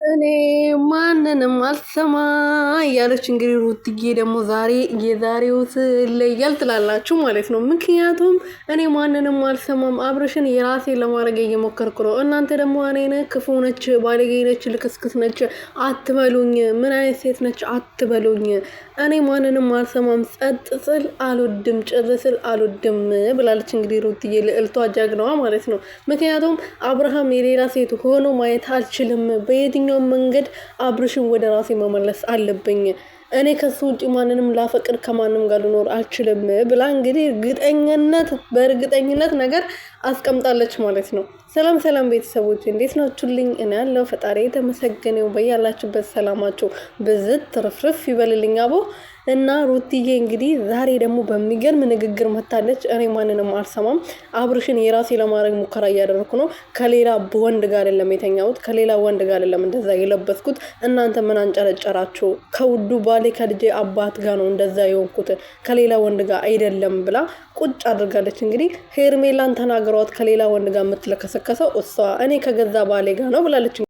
እኔ ማንንም አልሰማ እያለች እንግዲህ ሩትዬ ደግሞ ዛሬ የዛሬው ስለያል ትላላችሁ ማለት ነው። ምክንያቱም እኔ ማንንም አልሰማም አብርሽን የራሴ ለማድረግ እየሞከርኩ ነው። እናንተ ደግሞ እኔን ክፉ ነች፣ ባለጌ ነች፣ ልክስክስ ነች አትበሉኝ። ምን አይነት ሴት ነች አትበሉኝ። እኔ ማንንም አልሰማም፣ ጸጥ ስል አልወድም፣ ጭር ስል አልወድም ብላለች እንግዲህ ሩትዬ ልዕልቷ ጀግናዋ ማለት ነው። ምክንያቱም አብርሃም የሌላ ሴት ሆኖ ማየት አልችልም። በየትኛው መንገድ አብርሽን ወደ ራሴ መመለስ አለብኝ። እኔ ከሱ ውጭ ማንንም ላፈቅር ከማንም ጋር ልኖር አልችልም ብላ እንግዲህ በእርግጠኝነት ነገር አስቀምጣለች ማለት ነው። ሰላም ሰላም ቤተሰቦች እንዴት ናችሁልኝ? እኔ ያለው ፈጣሪ የተመሰገነው በያላችሁበት ሰላማችሁ ብዝት ትርፍርፍ ይበልልኝ አቦ። እና ሩትዬ እንግዲህ ዛሬ ደግሞ በሚገርም ንግግር መታለች። እኔ ማንንም አልሰማም፣ አብርሽን የራሴ ለማድረግ ሙከራ እያደረኩ ነው። ከሌላ ወንድ ጋር አይደለም የተኛሁት፣ ከሌላ ወንድ ጋር አይደለም እንደዛ የለበስኩት። እናንተ ምን አንጨረጨራችሁ? ከውዱ ባሌ ከልጄ አባት ጋር ነው እንደዛ የሆንኩት፣ ከሌላ ወንድ ጋር አይደለም ብላ ቁጭ አድርጋለች። እንግዲህ ሄርሜላን ተናግሯት ከሌላ ወንድ ጋር የምትለከሰከሰው እሷ እኔ ከገዛ ባሌ ጋር ነው ብላለች።